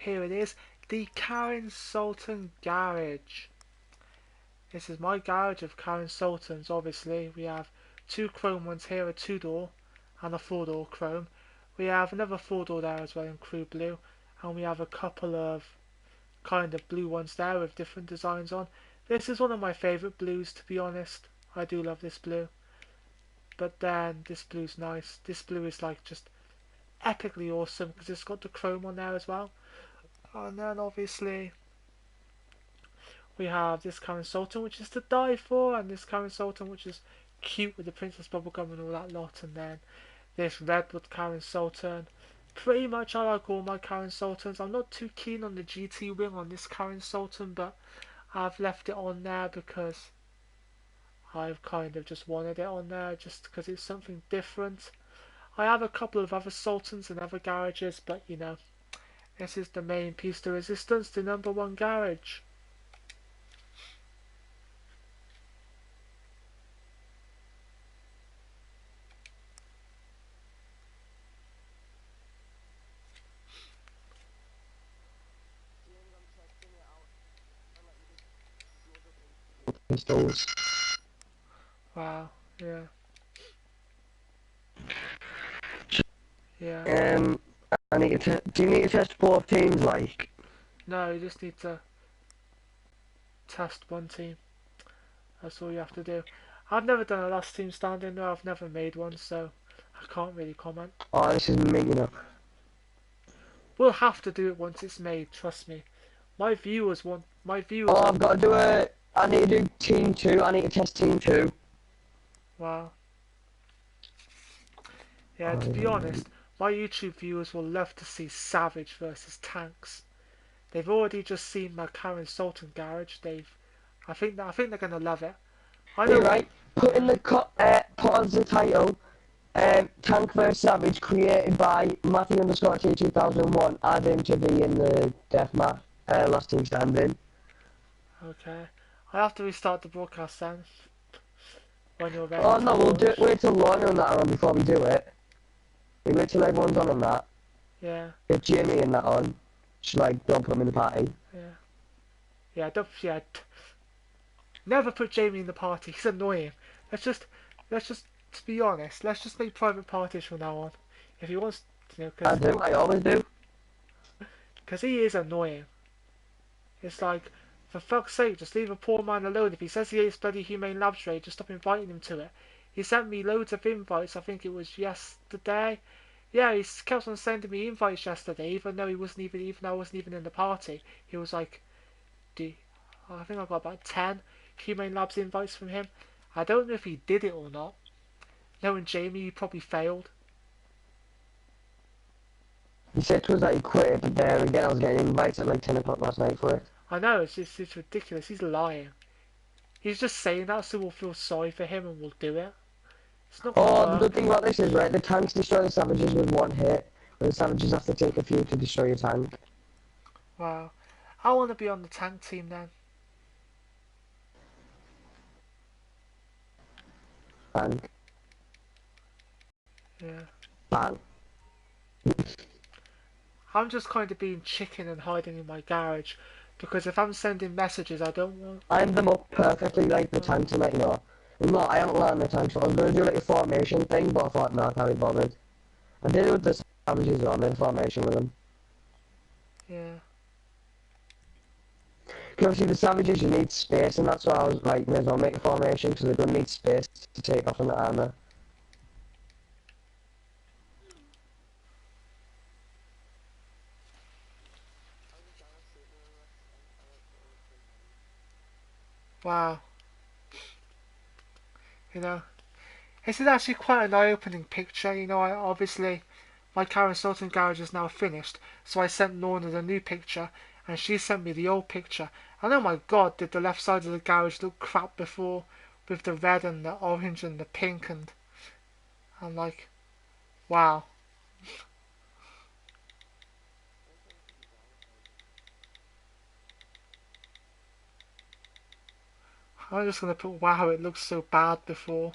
Here it is, the Karen Sultan Garage. This is my garage of Karen Sultan's, obviously. We have two chrome ones here, a two-door and a four-door chrome. We have another four-door there as well in crew blue. And we have a couple of kind of blue ones there with different designs on. This is one of my favourite blues, to be honest. I do love this blue. But then this blue's nice. This blue is like just epically awesome because it's got the chrome on there as well. And then obviously we have this Karen Sultan, which is to die for, and this Karen Sultan, which is cute with the Princess Bubblegum and all that lot. And then this Redwood Karen Sultan. Pretty much I like all my Karen Sultans. I'm not too keen on the GT wing on this Karen Sultan, but I've left it on there because I've kind of just wanted it on there just because it's something different. I have a couple of other Sultans in other garages, but you know, this is the main piece de resistance, the number one garage. Installs. Wow, yeah, yeah. I need to. Do you need to test both teams? Like, No, you just need to test one team. That's all you have to do. I've never done a last team standing though. I've never made one, so I can't really comment. oh, this is me, We'll have to do it once it's made. Trust me. My viewers want. My viewers. Oh, I've got to do it. I need to do team two. I need to test team two. Wow. Yeah. To be Um, honest, my YouTube viewers will love to see Savage versus Tanks. They've already just seen my Karen Sultan garage. I think they're gonna love it. I you're know. right. Put in the put as the title. Tank vs Savage, created by Matthew underscore T 2001. Add him to be in the deathmatch. Last team standing. Okay. I have to restart the broadcast then. When you're ready Oh to no, we'll do it. launch. Wait till Lorna on that one before we do it. We wait till everyone's on that. Yeah. Get Jimmy in that on. Just like don't put him in the party. Yeah. Yeah. Don't. Yeah. Never put Jamie in the party. He's annoying. Let's just. Let's just. To be honest, let's just make private parties from now on. If he wants, you know, I do. I always do. because he is annoying. It's like, for fuck's sake, just leave a poor man alone. If he says he hates bloody Humane Labs Raid, just stop inviting him to it. He sent me loads of invites. I think it was yesterday. Yeah, he kept on sending me invites yesterday, even though even though I wasn't even in the party. He was like, "Do I think I got about 10 Humane Labs invites from him. I don't know if he did it or not. Knowing Jamie, he probably failed. He said to us that he quit it, but there again I was getting invites at like 10 o'clock last night for it. I know, it's ridiculous. He's lying. He's just saying that so we'll feel sorry for him and we'll do it. It's not gonna Oh, the good work. thing about this is, right, the tanks destroy the savages with one hit, but the savages have to take a few to destroy a tank. Wow. I want to be on the tank team then. Bang. Yeah. Bang. I'm just kind of being chicken and hiding in my garage because if I'm sending messages, I don't want. Lined them up perfectly like the tanks and like, no. No, I haven't learned the tanks, so I was going to do like a formation thing, but I thought, no, I can't be bothered. I did it with the savages on, in formation with them. Yeah. Because obviously the savages, you need space, and that's why I was like, may as well make a formation, because they're going to need space to take off on the armor. Wow. You know, this is actually quite an eye-opening picture. You know, I obviously my Karen Sultan garage is now finished, so I sent Lorna the new picture, and she sent me the old picture. And oh my god, did the left side of the garage look crap before, with the red and the orange and the pink, and I'm like, wow. I'm just gonna put wow, it looked so bad before.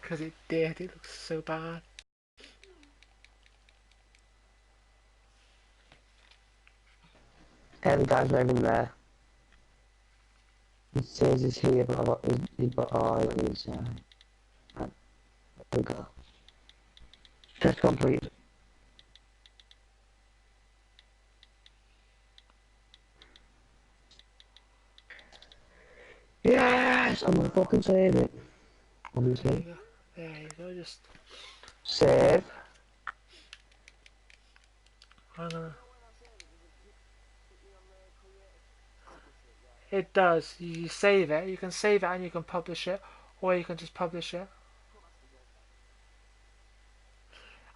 Because it did, it looks so bad. the guy's not even there. It says he's here, but he's there we go. Just complete. Yes! I'm gonna fucking save it. There you Obviously. go. There you go. Just Save. I'm gonna. It does. You save it. You can save it and you can publish it, or you can just publish it.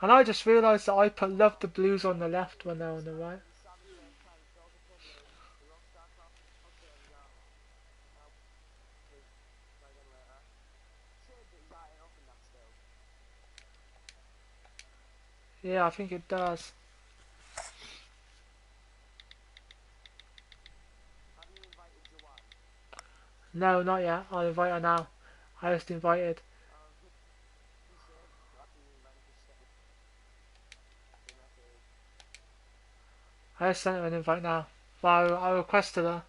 And I just realised that I put Love the Blues on the left when they're on the right. Yeah, I think it does. No, not yet. I'll invite her now. I just invited. I just sent her an invite now. Well, I requested her.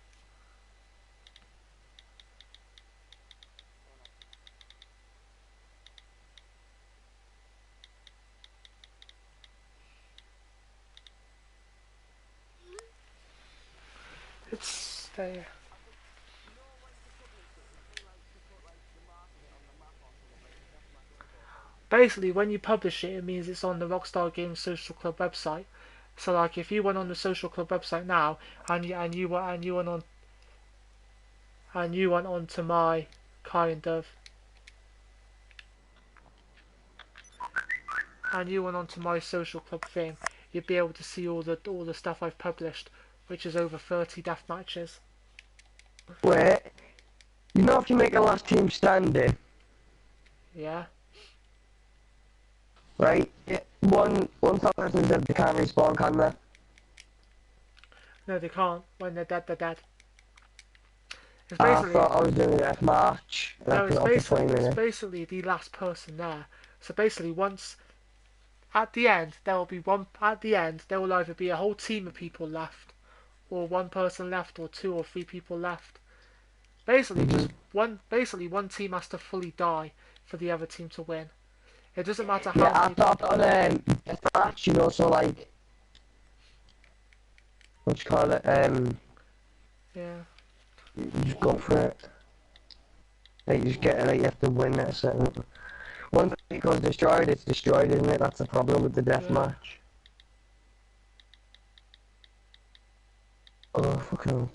It's there. Basically, when you publish it, it means it's on the Rockstar Games Social Club website. So, like, if you went on the Social Club website now, and you went on to my kind of, and you went on to my Social Club thing, you'd be able to see all the stuff I've published, which is over 30 death matches. Wait. You know if you make a last team standing, Yeah. right? One top person said they can't respawn, can they? No, they can't. When they're dead, they're dead. It's I basically thought I was doing a death match. And I no. put It's it on for basically 20 it's minutes. basically the last person there. So basically, once at the end there will be one. At the end there will either be a whole team of people left, or one person left, or two or three people left. Basically, Mm-hmm. just one. Basically, one team has to fully die for the other team to win. It doesn't matter Yeah, how I many thought people. on death match, you know, so like, what you call it? Yeah. You just go for it. Like, you just get it, like, you have to win at a certain. Once it goes destroyed, it's destroyed, isn't it? That's the problem with the death Yeah. match. Oh, fucking hell.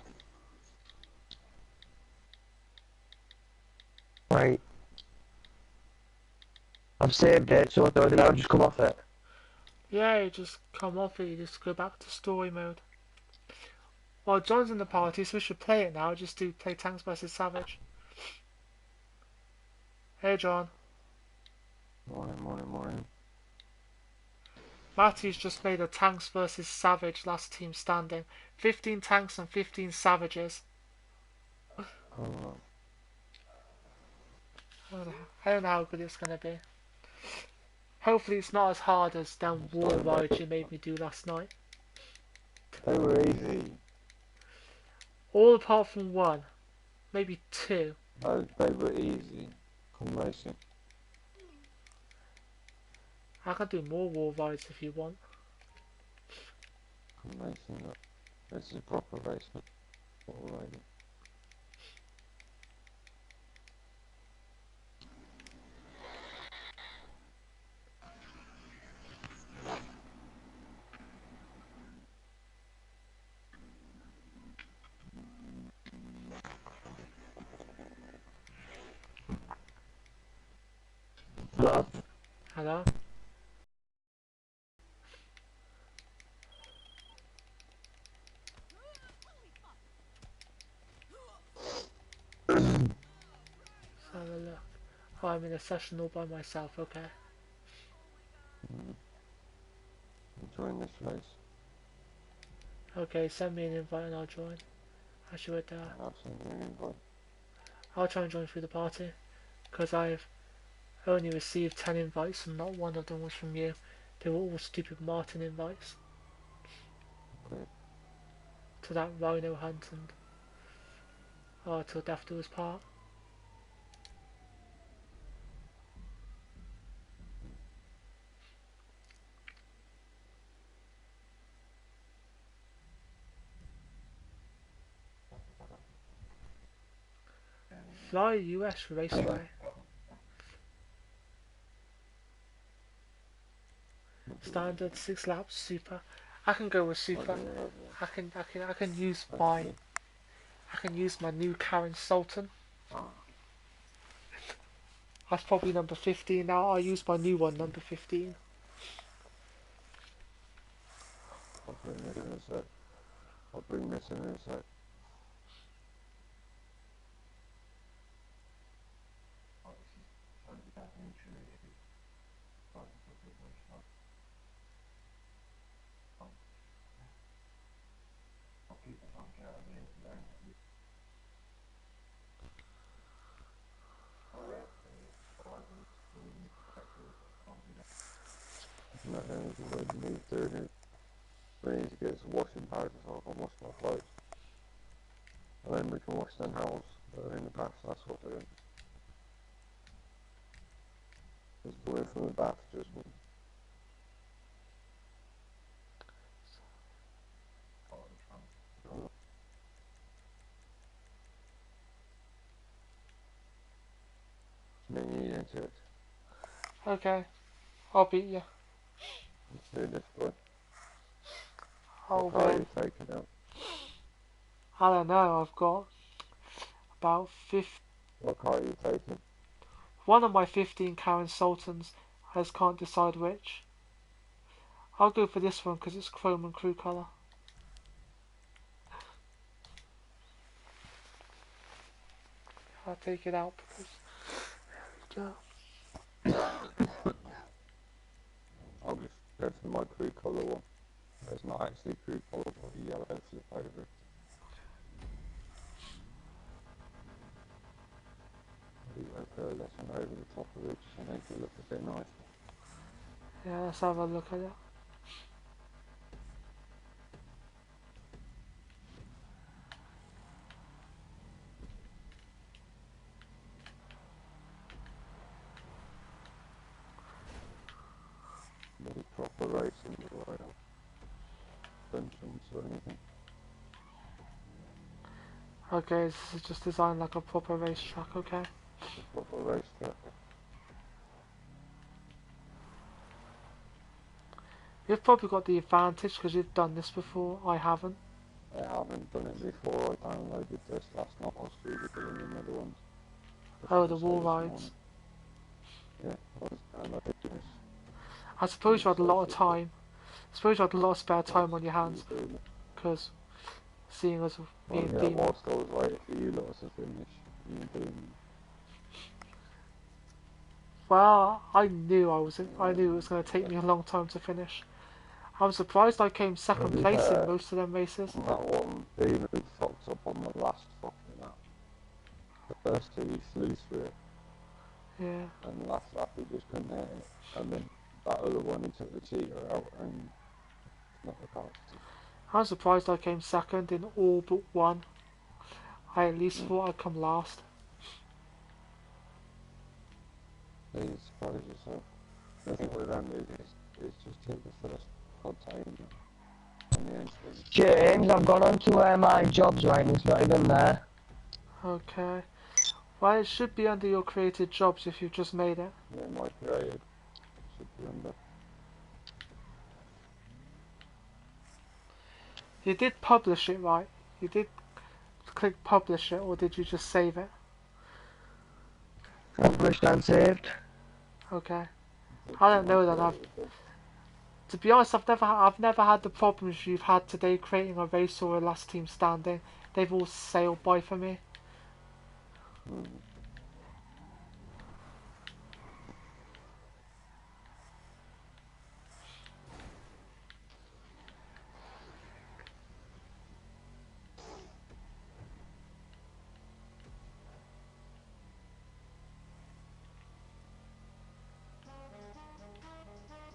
Right. I've saved it, so I'll just come off it. Yeah. You just come off it. You just go back to story mode. Well, John's in the party, so we should play it now. Just do play Tanks versus Savage. Hey, John. Morning. Matty's just made a Tanks versus Savage last team standing. 15 tanks and 15 savages. Oh, I don't know how good it's going to be. Hopefully it's not as hard as them wall rides you made me do last night. they were easy. All apart from one. Maybe two. Oh, they were easy. Combination. I can do more wall rides if you want. Combination. This is a proper race. Alright. Hello? Let's have a look. Oh, I'm in a session all by myself, okay. Join this race. Okay, send me an invite and I'll join. Actually, wait there. I'll send you an invite. I'll try and join through the party. Because I've only received 10 invites and not one of them was from you. They were all stupid Martin invites. Okay. to that rhino hunt and till death do us part. Fly US Raceway. Standard 6 laps super. I can go with super. I can use my new Karen Sultan. That's probably number 15 now. I'll use my new one, number 15. I'll bring this in a sec. I'll bring this in a sec. Not anything we need to do. We need to get some washing powder so I can wash my clothes. And then we can wash the house. But in the bath, that's what we're doing. Just away from the bath, just me into it. Okay, I'll beat you. Let's do this one. I'll What car are win. you taking out? I don't know. I've got about 50. What car are you taking? One of my 15 Karen Sultans. I just can't decide which. I'll go for this one because it's chrome and crew colour. I'll take it out because I'll just go for my crew colour one. It's not actually crew colour, but the yellow flip over it. We went for a lesson over the top of it just to make it look a bit nicer. yeah, let's have a look at it. Maybe proper racing without functions or anything. Okay, this is just designed like a proper racetrack. Okay. A proper racetrack. You've probably got the advantage because you've done this before. I haven't. I haven't done it before. I downloaded this last night. I was doing another one. Oh, the wall rides. Yeah, I was downloading this. I suppose you had a lot of time. I suppose you had a lot of spare time on your hands because seeing us Well, being yeah, demon. whilst I was waiting for you lot to finish, you were doing. Well, I knew it was going to take me a long time to finish. I'm surprised I came second place in most of them races. That one, Demon fucked up on the last fucking lap. The first two he flew through it, Yeah. and the last lap he just couldn't hit it. And then that other one he took the cheater out and not the car. I'm surprised I came second in all but one. I at least thought I'd come last. Please surprise yourself. The thing with them is just take the first container and the end sprint. James, I've gone on to my jobs right and it's not even there. Okay. Well, it should be under your created jobs if you've just made it. Yeah, my creative should be under. You did publish it, right? You did click publish it, or did you just save it? Published and saved. Okay. I don't know then. To be honest, I've never had the problems you've had today creating a race or a last team standing. They've all sailed by for me.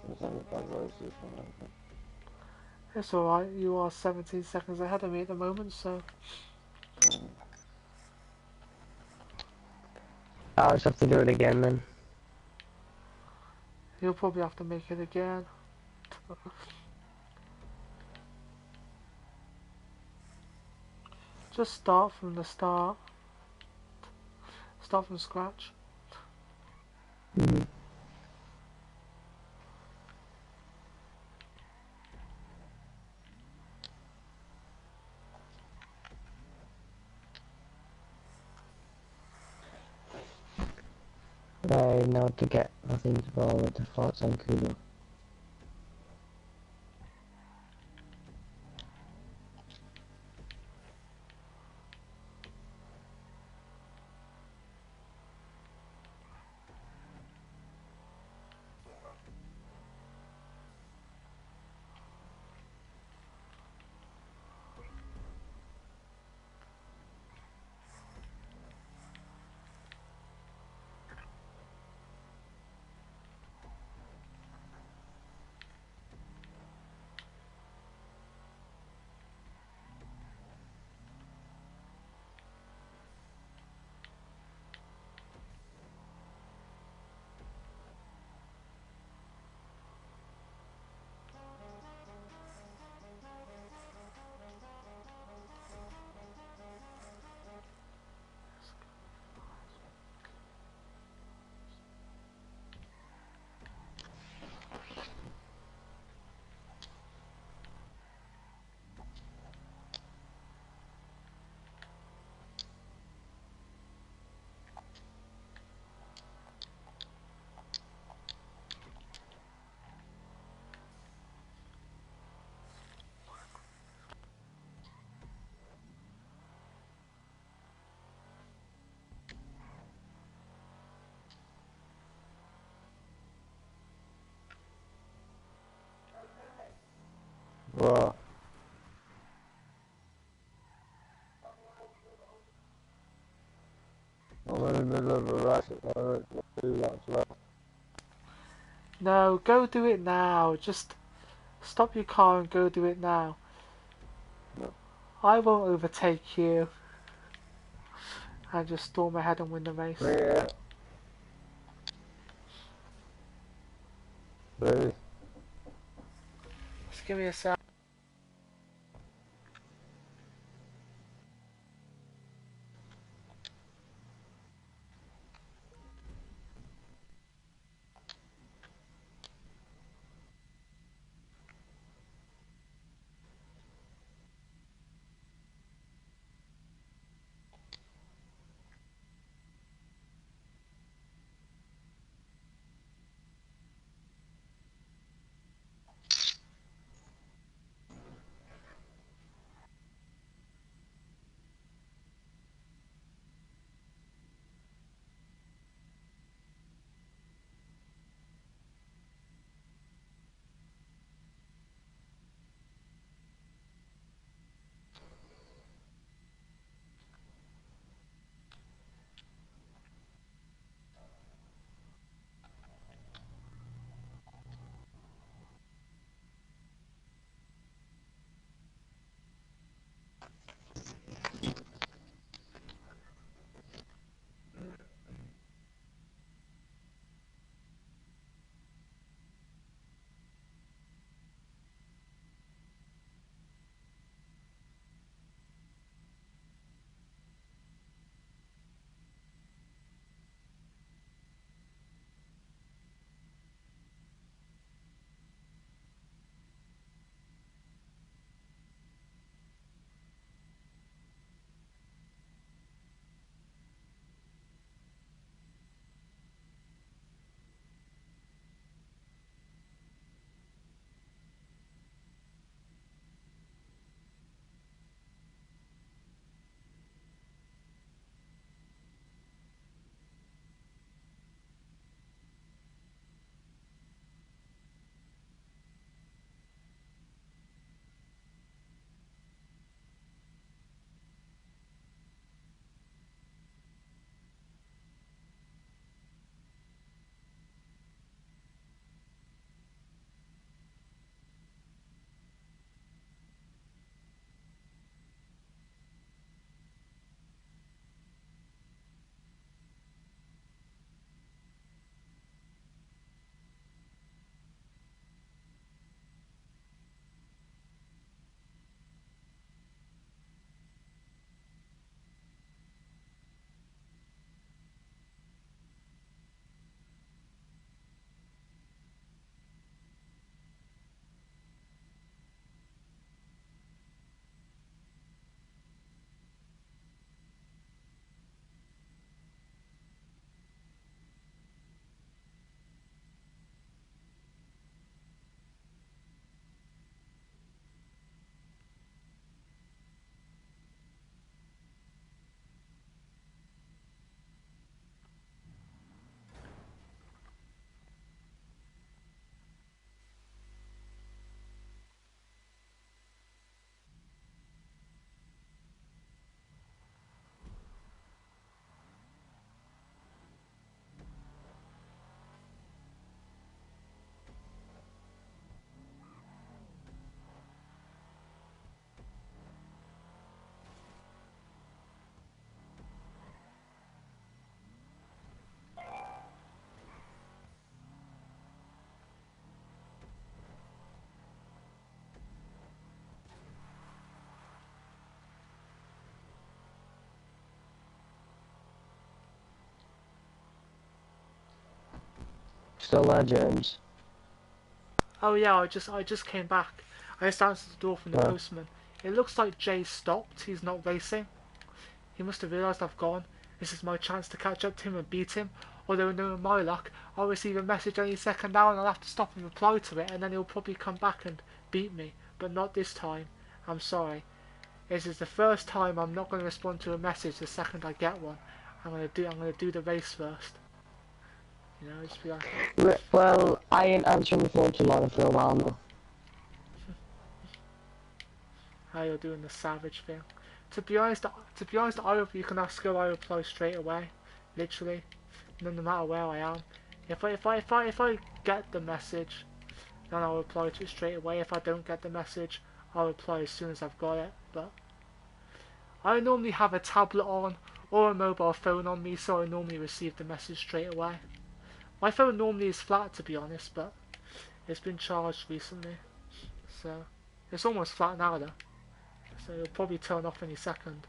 There's only bad races from everything. It's alright, you are 17 seconds ahead of me at the moment, so I'll just have to do it again then. you'll probably have to make it again. Just start from the start. Start from scratch. Mm-hmm. Right, now to get the things forward to Fort Sankudo. Right. I'm in the middle of a race at the moment. 2 laps left. No, go do it now. Just stop your car and go do it now. No. I won't overtake you and just storm ahead and win the race. Yeah. Ready? Just give me a sec. Still there, James? Oh yeah, I just came back. I just answered the door from the Yeah. postman. It looks like Jay stopped. He's not racing. He must have realised I've gone. This is my chance to catch up to him and beat him. Although knowing my luck, I'll receive a message any second now and I'll have to stop and reply to it and then he'll probably come back and beat me. But not this time. I'm sorry. This is the first time I'm not going to respond to a message the second I get one. I'm gonna do the race first. You know, just be like, Well, I ain't answering the phone tomorrow for a while now. how you're doing the savage thing. To be honest, you can ask her. I reply straight away, literally, no matter where I am. If I get the message, then I'll reply to it straight away. If I don't get the message, I'll reply as soon as I've got it. But I normally have a tablet on or a mobile phone on me, so I normally receive the message straight away. My phone normally is flat, to be honest, but it's been charged recently, so it's almost flat now though. So it'll probably turn off any second,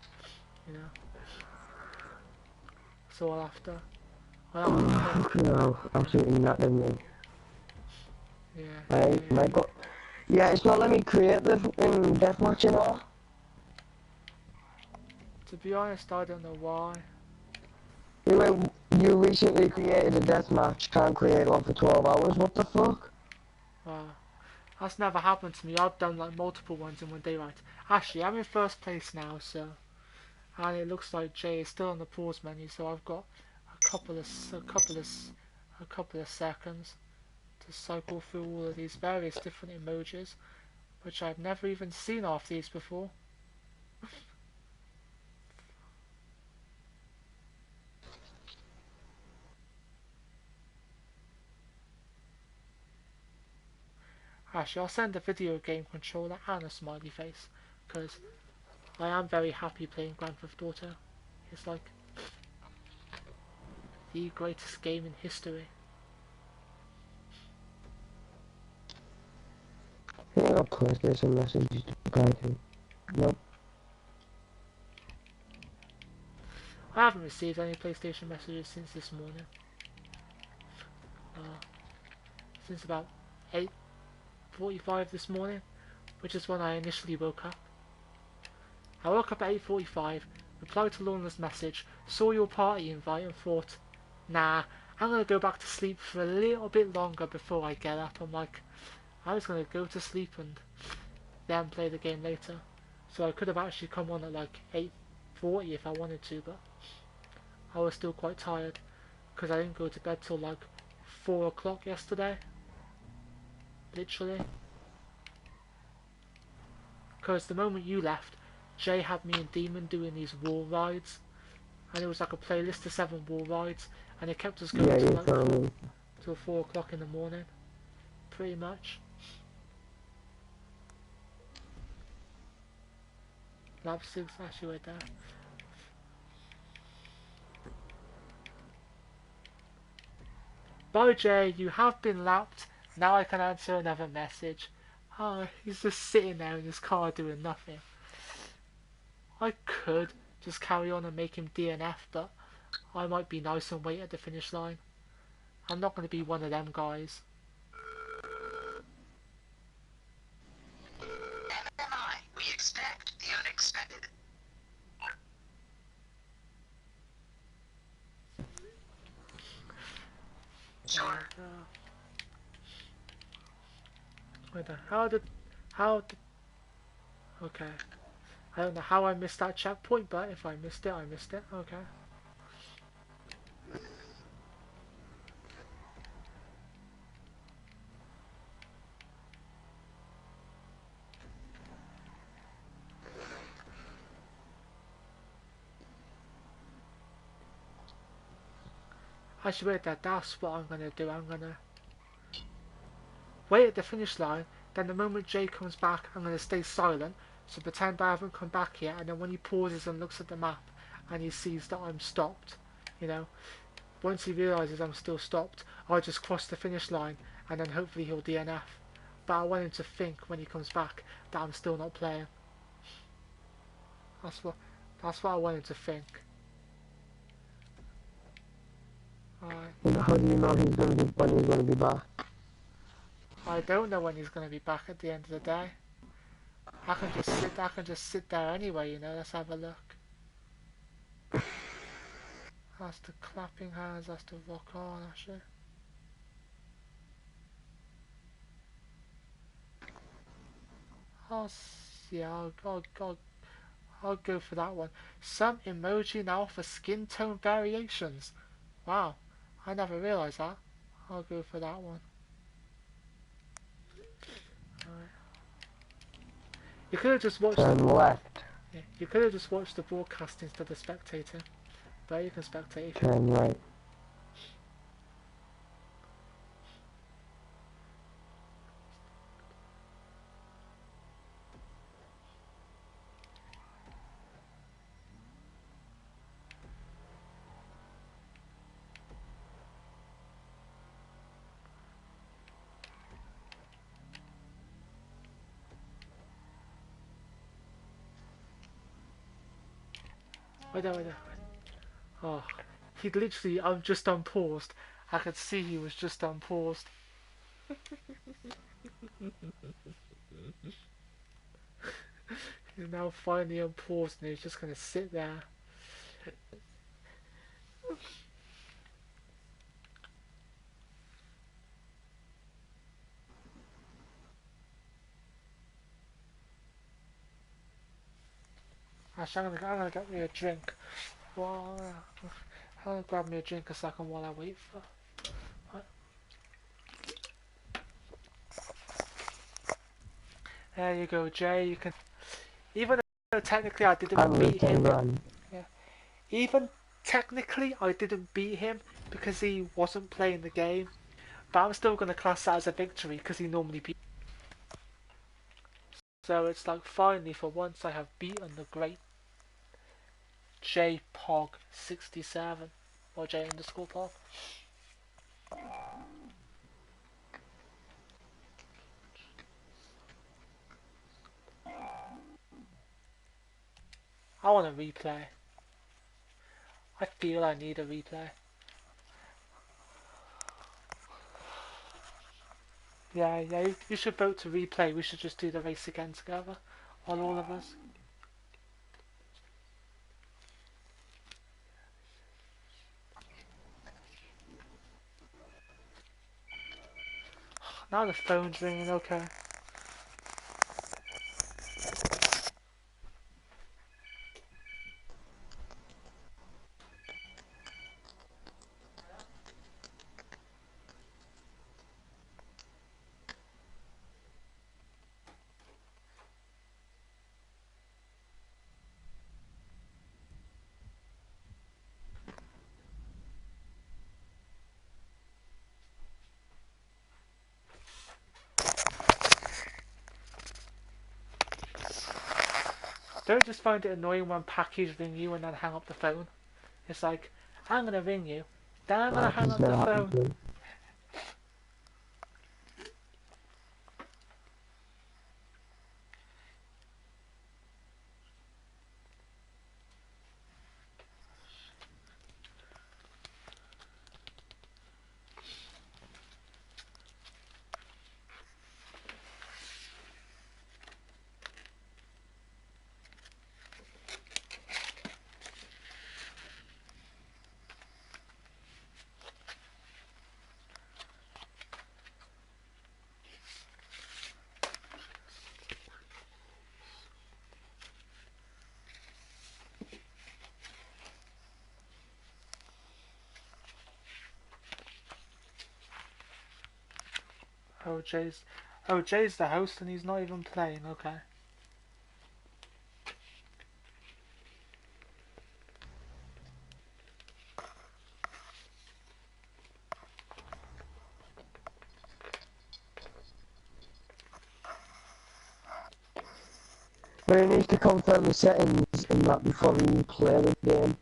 you know. So I'll have to No, absolutely not in me. yeah, My God. Yeah, it's not letting me create the fucking deathmatch and all. to be honest, I don't know why. Anyway, you recently created a deathmatch, can't create one for 12 hours, what the fuck? That's never happened to me. I've done like multiple ones in one day, right? Actually, I'm in first place now, so and it looks like Jay is still on the pause menu, so I've got a couple of seconds to cycle through all of these various different emojis, which I've never even seen off these before. Actually, I'll send a video game controller and a smiley face, because I am very happy playing Grand Theft Auto. It's like the greatest game in history. I think I'll PlayStation messages to reply to. Nope. I haven't received any PlayStation messages since this morning. Uh, since about 8:45 this morning, which is when I initially woke up. I woke up at 8:45, replied to Lorna's message, saw your party invite and thought, nah, I'm gonna go back to sleep for a little bit longer before I get up. I'm like, I'm just gonna go to sleep and then play the game later. So I could have actually come on at like 8:40 if I wanted to, but I was still quite tired because I didn't go to bed till like 4 o'clock yesterday. Literally. Because the moment you left, Jay had me and Demon doing these wall rides, and it was like a playlist of 7 wall rides, and it kept us going Yeah, till you like told me. till 4 o'clock in the morning, pretty much. Lab 6 actually right there. Bye Jay, you have been lapped. Now I can answer another message. Oh, he's just sitting there in his car doing nothing. I could just carry on and make him DNF, but I might be nice and wait at the finish line. I'm not going to be one of them guys. MMI, we expect the unexpected. Sure. Wait, how did, okay. I don't know how I missed that checkpoint, but if I missed it, I missed it. Okay. Actually, wait, that's what I'm gonna do. I'm gonna wait at the finish line. Then the moment Jay comes back, I'm gonna stay silent. So pretend I haven't come back yet. And then when he pauses and looks at the map, and he sees that I'm stopped, you know, once he realizes I'm still stopped, I'll just cross the finish line, and then hopefully he'll DNF. But I want him to think when he comes back that I'm still not playing. That's what that's what I want him to think. And how do you know he's gonna be when he's gonna be back? I don't know when he's going to be back at the end of the day. I can just sit there anyway, you know. Let's have a look. That's the clapping hands, that's the rock on, actually. Yeah, I'll go for that one. Some emoji now for skin tone variations. Wow, I never realised that. I'll go for that one. Alright. You could have just watched Turn left. yeah, you could have just watched the broadcast instead of spectating. But you can spectate. Turn right. Wait. Oh, he literally, I'm just unpaused. I could see he was just unpaused. He's now finally unpaused and he's just gonna sit there. Actually, I'm gonna get me a drink. Well, I'm gonna grab me a drink a second while I wait for. There you go, Jay. You can. Even though technically I didn't beat him. Run. Yeah. Even technically I didn't beat him because he wasn't playing the game. But I'm still gonna class that as a victory because he normally beat. So it's like finally for once I have beaten the great JPog67 or J_Pog. I want a replay. I feel I need a replay. Yeah, you should vote to replay. We should just do the race again together. On all of us. Now the phone's ringing, okay. Don't just find it annoying when Packies ring you and then hang up the phone. It's like, I'm gonna ring you, then I'm gonna hang up the phone. Oh, Jay's the host and he's not even playing, okay. But he needs to confirm the settings and that before you play the game.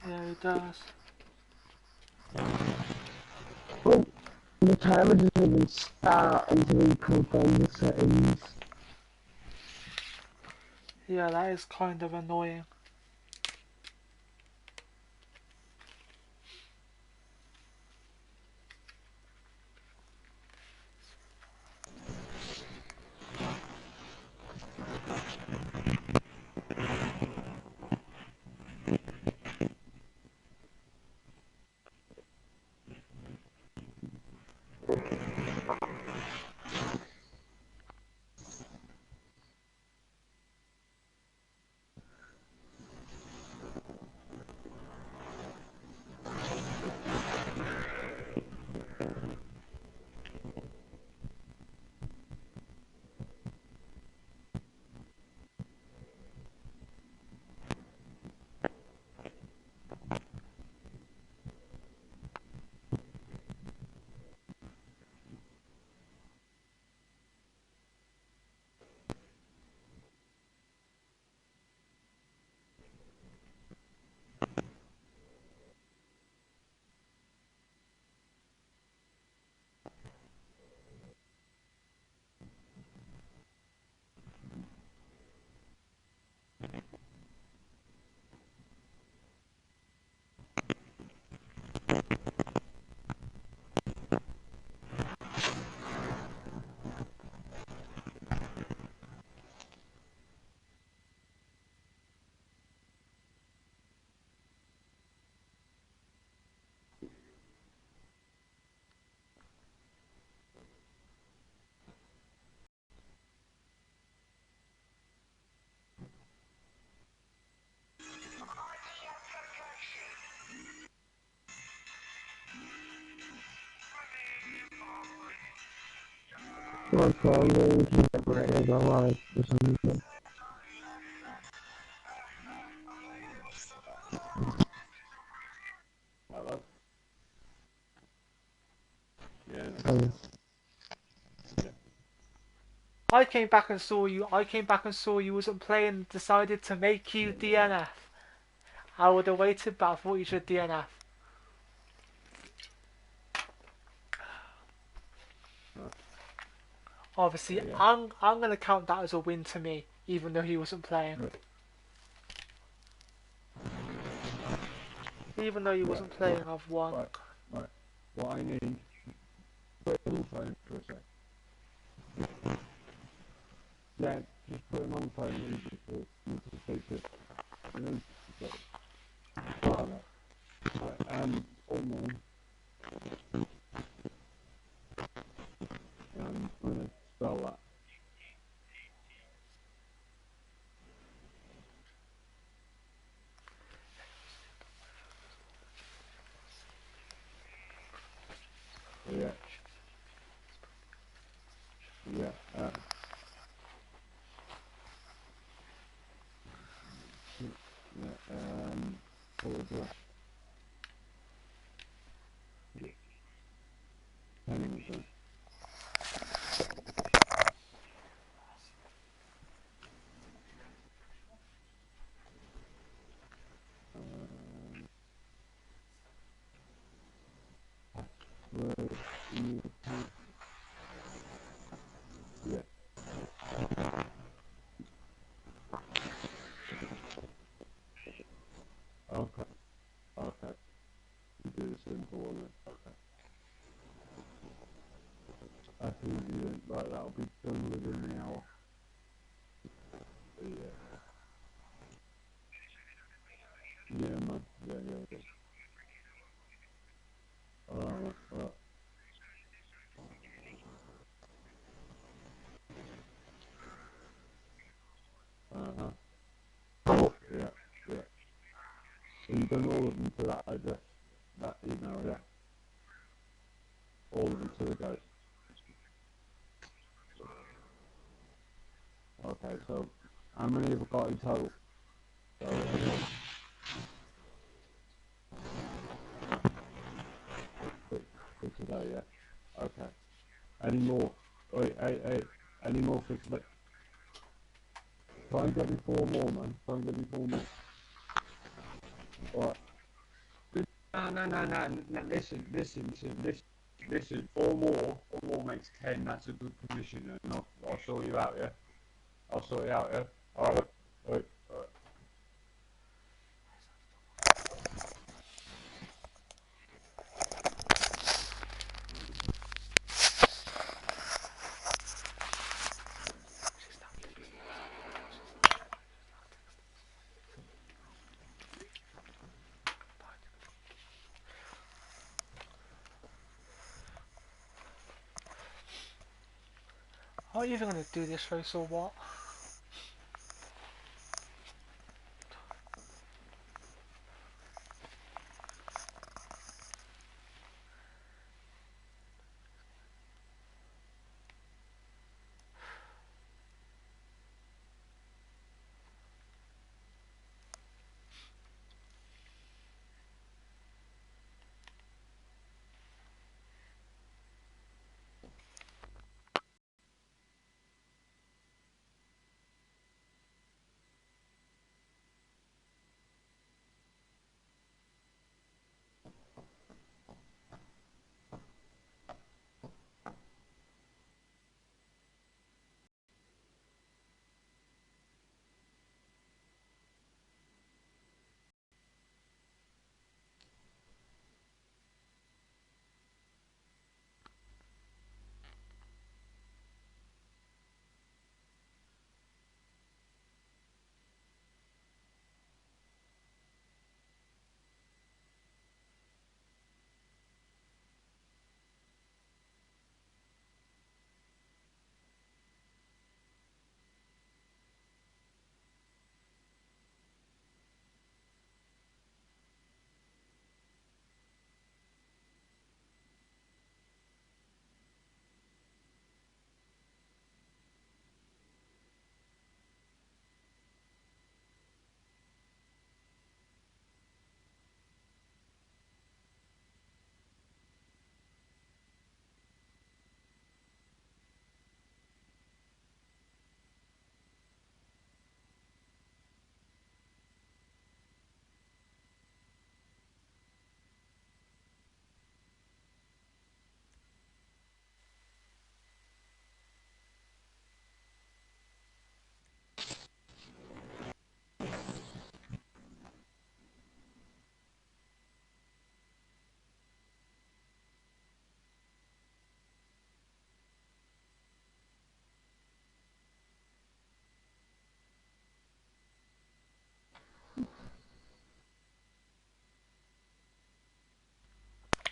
Yeah, he does. Well, the timer doesn't even start until you confirm the settings. Yeah, that is kind of annoying. Okay, I'm going to separate as well, Alex, for some reason. Hello? Yeah, Um, I came back and saw you. I came back and saw you wasn't playing and decided to make you DNF. I would have waited, but I thought you should DNF. Obviously, yeah. I'm gonna count that as a win to me, even though he wasn't playing. Right. Even though he Yeah, wasn't playing, I've won. right, right. What I need, put him on phone for a sec. Yeah, just put him on phone and just for you to speak to. You know, right, full name, I'm gonna spell that. Yeah, yeah, yeah, full address. Yeah, Pennington. Where you, yeah, okay, okay. You do the simple one then. Okay. That's easy then. Right, that'll be done within the hour. Yeah. Yeah, man. Yeah, yeah, yeah. Alright, alright. Uh-huh. Yeah, yeah. So you've done all of them to that address, that email, yeah? All of them to the guys. Okay, so how many have I got in total? So, for today, yeah? Okay. Any more? Wait, hey, any more for today? Try and get me 4 more, man. Try and get me 4 more. Alright. No, listen, 4 more makes 10, that's a good position, and I'll sort you out, yeah? I'll sort you out, yeah? Alright, alright, alright. Are you even gonna do this race or what?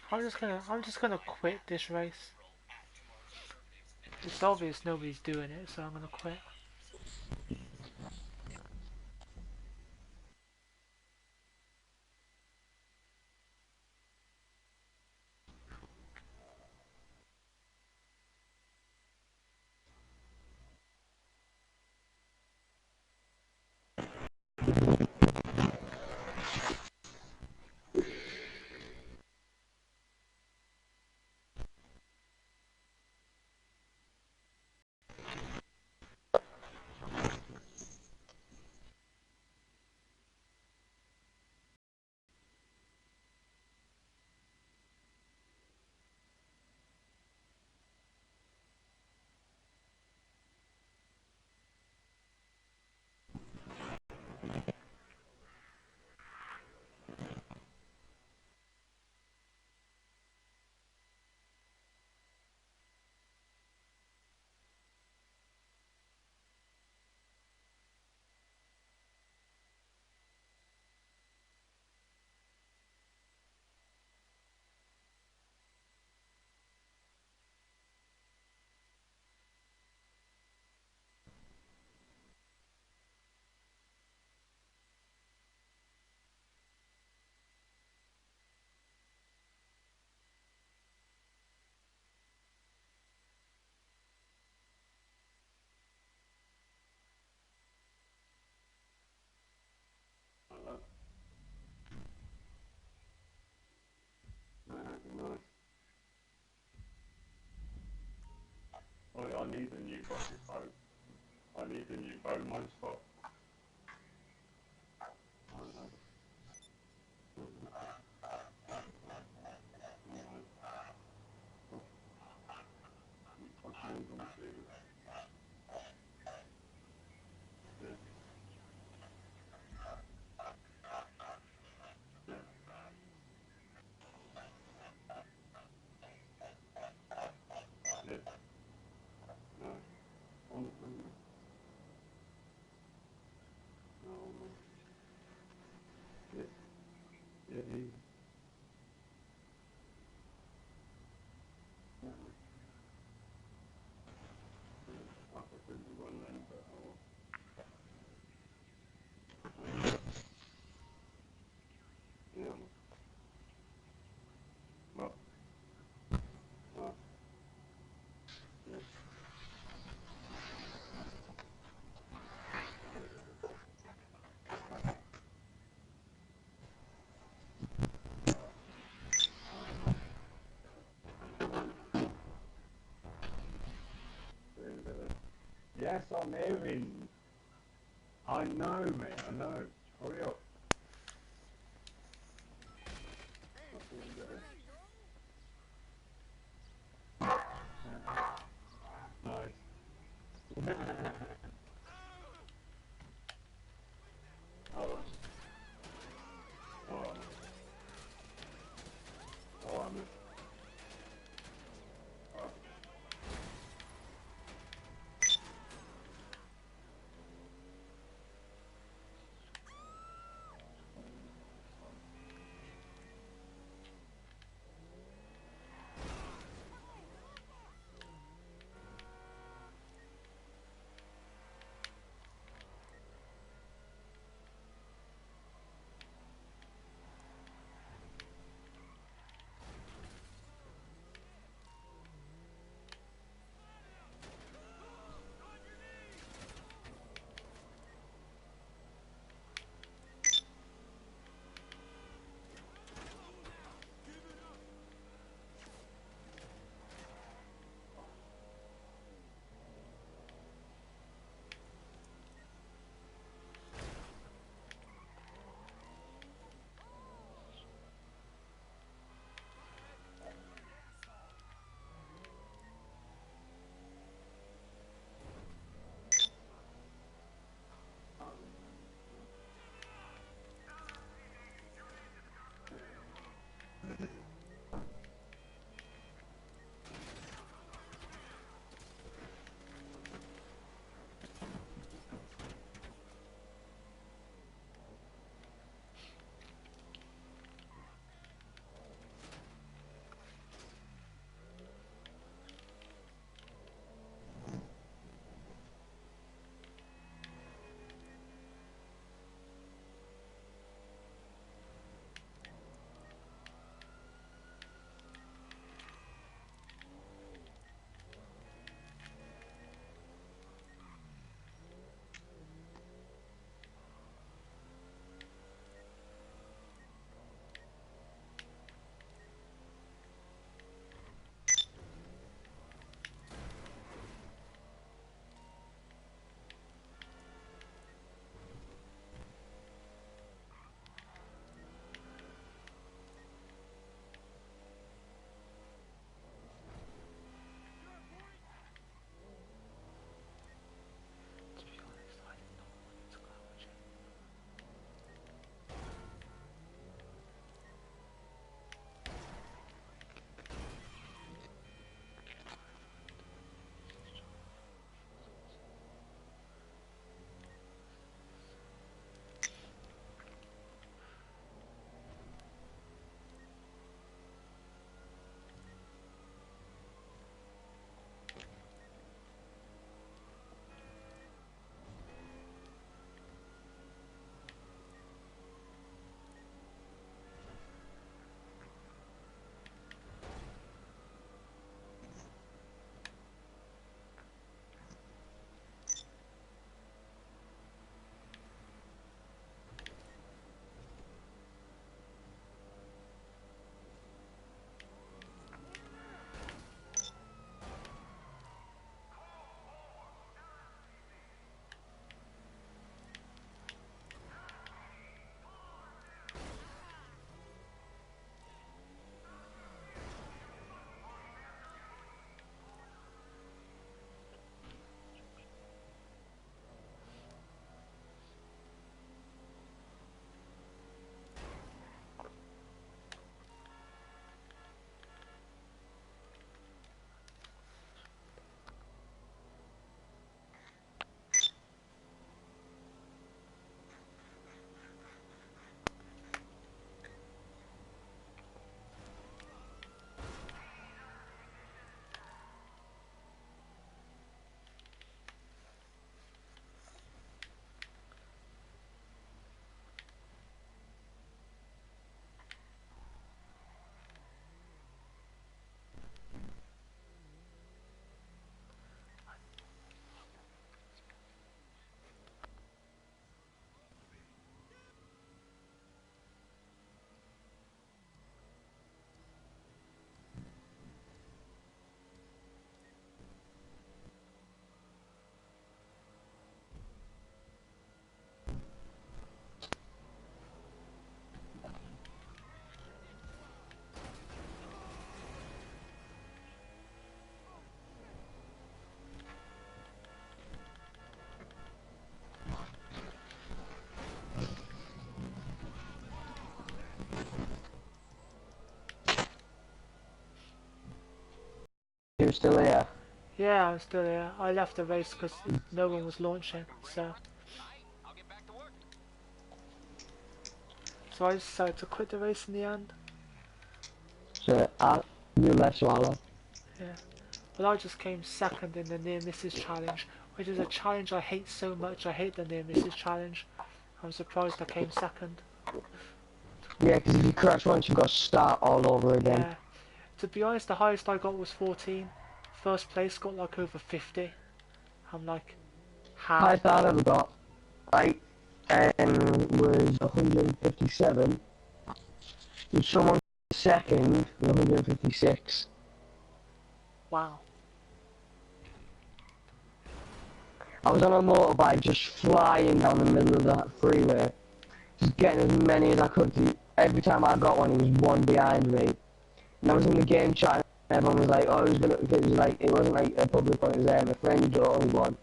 I'm just gonna quit this race. It's obvious nobody's doing it, so I'm gonna quit. Nice. Oh, I need a new fucking phone. I need a new phone, mine's fucked. I know. Fucking gonna do that. Yeah. No. No, no. Yeah. Yeah, he. Yeah. I could really run then, but yeah. Well, yeah. Yes, I'm hearing. I know, mate, I know. Hurry up. Nice. Oh, oh, oh, I'm you're still here. Yeah, I'm still here. I left the race because no one was launching, so I decided to quit the race in the end. So, you left Swallow. Yeah. But I just came second in the near misses challenge, which is a challenge I hate so much. I hate the near misses challenge. I'm surprised I came second. Yeah, because if you crash once, you've got to start all over again. Yeah. To be honest, the highest I got was 14. First place got like over 50. I'm like, how? Highest I've ever got, right, was 157. And someone second was 156. Wow. I was on a motorbike just flying down the middle of that freeway, just getting as many as I could. Every time I got one, it was one behind me. And I was in the game chat, and everyone was like, oh, it was like, it wasn't like a public one, it was my friend the only one.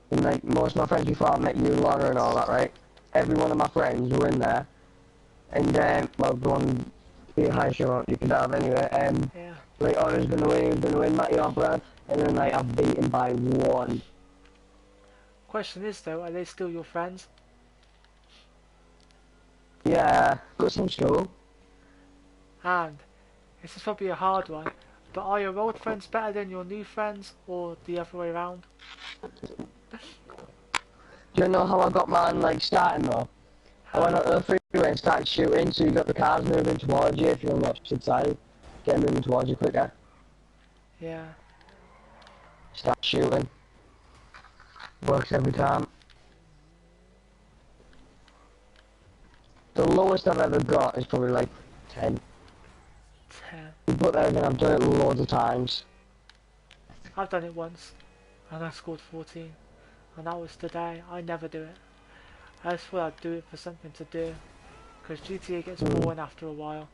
And like, most of my friends before I met you and Lana and all that, right? Every one of my friends were in there. And well, the one behind you could have anyway, Yeah. like, oh, who's gonna win, Matty or Brad? And then like, I've beaten by one. Question is though, are they still your friends? Yeah, got some school. And this is probably a hard one, but are your old friends better than your new friends, or the other way around? Do you know how I got mine like starting though? I went out to the freeway and started shooting, so you got the cars moving towards you if you're on the opposite side. Get moving towards you quicker. Yeah. Start shooting. Works every time. The lowest I've ever got is probably like 10. 10. But then again, I've done it loads of times. I've done it once, and I scored 14. And that was today. I never do it. I just thought I'd do it for something to do, because GTA gets boring after a while.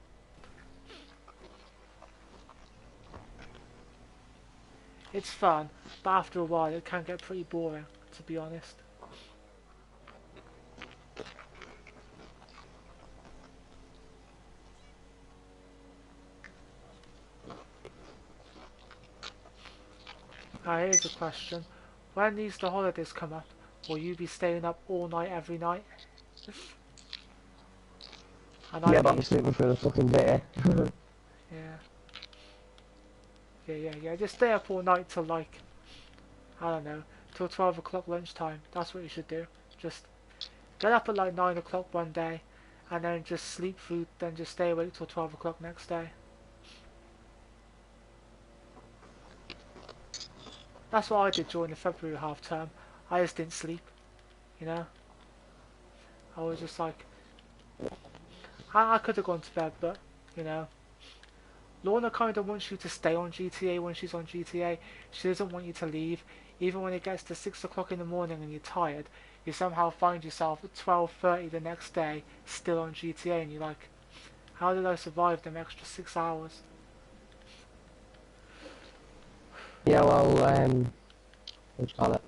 It's fun, but after a while it can get pretty boring, to be honest. Now here's a question. When the Easter holidays come up, will you be staying up all night every night? And Yeah, I but be, I'm sleeping through the fucking day. yeah. Yeah. Just stay up all night till like, I don't know, till 12 o'clock lunchtime. That's what you should do. Just get up at like 9 o'clock one day, and then just sleep through, then just stay awake till 12 o'clock next day. That's what I did during the February half term. I just didn't sleep, you know. I was just like, I could have gone to bed, but, you know. Lorna kind of wants you to stay on GTA when she's on GTA. She doesn't want you to leave. Even when it gets to 6 o'clock in the morning and you're tired, you somehow find yourself at 12:30 the next day still on GTA, and you're like, how did I survive them extra 6 hours? Yeah, well, what do you call it?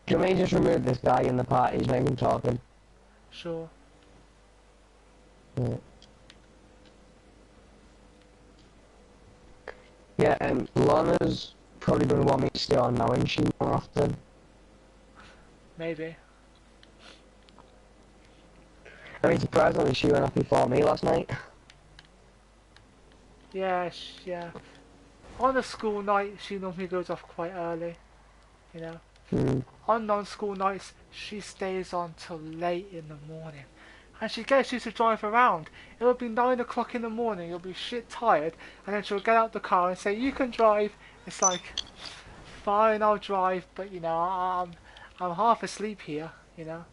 Can we just remove this guy in the party? He's not even talking. Sure. Yeah. Yeah, Lana's probably going to want me to stay on now, isn't she, more often? Maybe. I mean, surprisingly, she went off before me last night. Yeah, yeah. On a school night, she normally goes off quite early, you know. On non-school nights, she stays on till late in the morning. And she gets you to drive around. It'll be 9 o'clock in the morning, you'll be shit tired, and then she'll get out the car and say, you can drive. It's like, fine, I'll drive, but you know, I'm half asleep here, you know.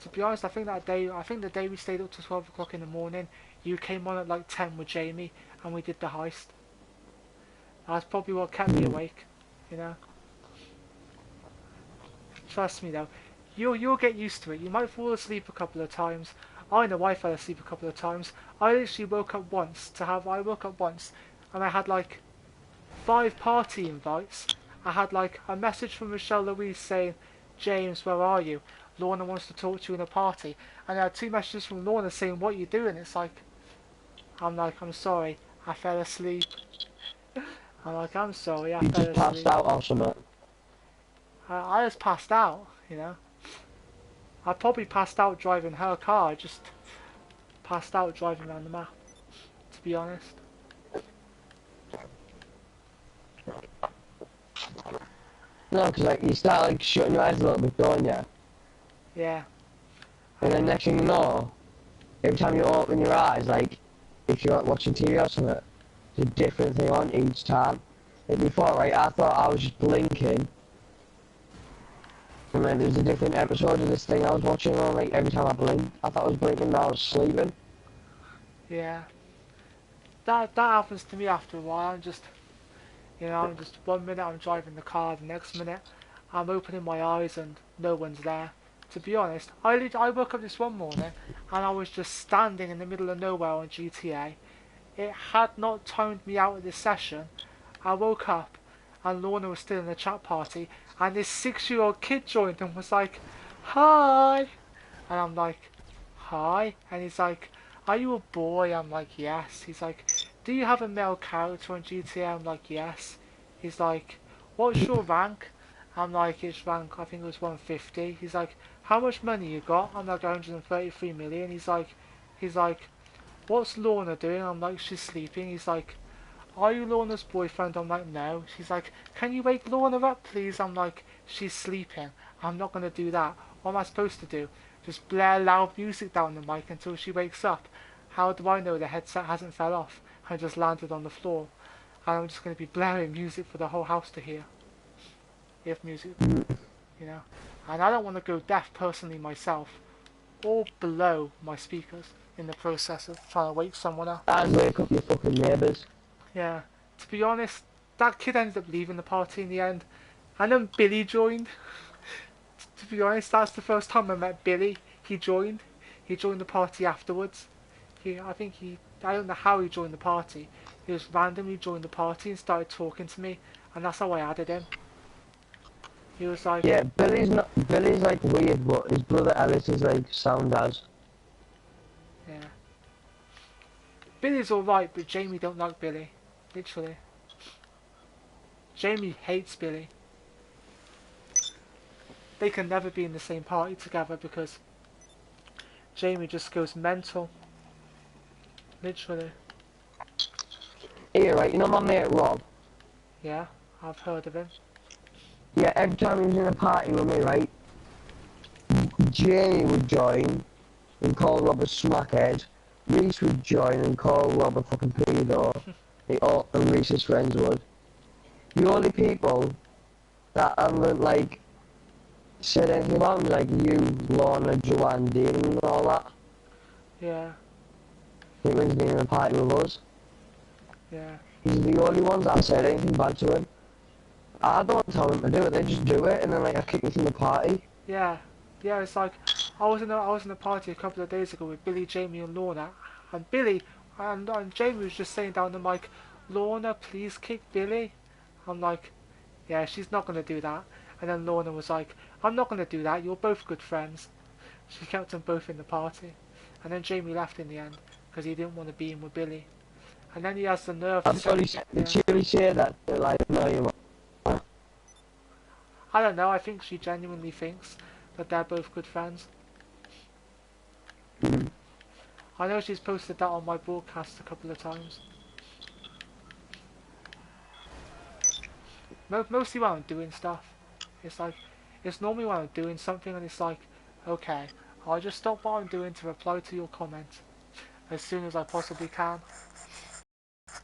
To be honest, I think the day we stayed up till 12 o'clock in the morning, you came on at like 10 with Jamie, and we did the heist. That's probably what kept me awake, you know. Trust me though, you'll get used to it. You might fall asleep a couple of times. I know I fell asleep a couple of times. I literally woke up once and I had like 5 party invites. I had like a message from Michelle Louise saying, James, where are you? Lorna wants to talk to you in a party. And I had 2 messages from Lorna saying, what are you doing? It's like, I'm sorry, I fell asleep. I'm like, I'm sorry, I You fell just passed asleep. out or something. I just passed out, you know. I probably passed out driving her car, just passed out driving around the map, to be honest. No, because like you start like shutting your eyes a little bit, don't you? Yeah, And then next thing you know, every time you open your eyes, like if you're like, watching TV or something, there's a different thing on each time. Like before, right, I thought I was just blinking, and then there's a different episode of this thing I was watching on. Like every time I blinked, I thought I was blinking, and I was sleeping. yeah. That happens to me after a while. I'm just 1 minute I'm driving the car, the next minute I'm opening my eyes and no one's there. To be honest, I woke up this one morning and I was just standing in the middle of nowhere on GTA. It had not timed me out of this session. I woke up and Lorna was still in the chat party and this 6-year-old kid joined and was like, "Hi," and I'm like, "Hi," and he's like, "Are you a boy?" I'm like, "Yes." He's like, "Do you have a male character on GTA?" I'm like, "Yes." He's like, "What's your rank?" I'm like, "It's rank, I think it was 150. He's like, "How much money you got?" I'm like, 133 million. He's like, "What's Lorna doing?" I'm like, "She's sleeping." He's like, "Are you Lorna's boyfriend?" I'm like, "No." She's like, "Can you wake Lorna up, please?" I'm like, "She's sleeping. I'm not gonna do that. What am I supposed to do? Just blare loud music down the mic until she wakes up? How do I know the headset hasn't fell off and just landed on the floor? And I'm just gonna be blaring music for the whole house to hear. If music, you know. And I don't want to go deaf personally myself, or blow my speakers in the process of trying to wake someone up. I'd wake up your fucking neighbours. Yeah. To be honest, that kid ended up leaving the party in the end. And then Billy joined. To be honest, that's the first time I met Billy. He joined. He joined the party afterwards. I don't know how he joined the party. He just randomly joined the party and started talking to me. And that's how I added him. He was like, Yeah, Billy's like weird, but his brother Ellis is like sound as. yeah. Billy's alright, but Jamie don't like Billy. Literally. Jamie hates Billy. They can never be in the same party together because Jamie just goes mental. Literally. Here, right, you know my mate Rob? Yeah, I've heard of him. Yeah, every time he was in a party with me, right, Jamie would join and call Rob a smackhead. Reese would join and call Rob a fucking pedo. And Reese's friends would. The only people that haven't, like, said anything about him, like you, Lorna, Joanne, Dean and all that. Yeah, He was being in a party with us. yeah, He's the only ones that said anything bad to him. I don't tell them to do it, they just do it, and then like I kick them from the party. yeah, yeah. It's like I was in a party a couple of days ago with Billy, Jamie, and Lorna, and Billy and Jamie was just saying down the mic, "Lorna, please kick Billy." I'm like, "Yeah, she's not gonna do that." And then Lorna was like, "I'm not gonna do that. You're both good friends." She kept them both in the party, and then Jamie left in the end because he didn't want to be in with Billy. And then he has the nerve to I've say, did "Yeah." she really say that? They're like, no, you won't. I don't know. I think she genuinely thinks that they're both good friends. Mm. I know she's posted that on my broadcast a couple of times. Mostly when I'm doing stuff. It's like, it's normally when I'm doing something and it's like, okay, I'll just stop what I'm doing to reply to your comment as soon as I possibly can.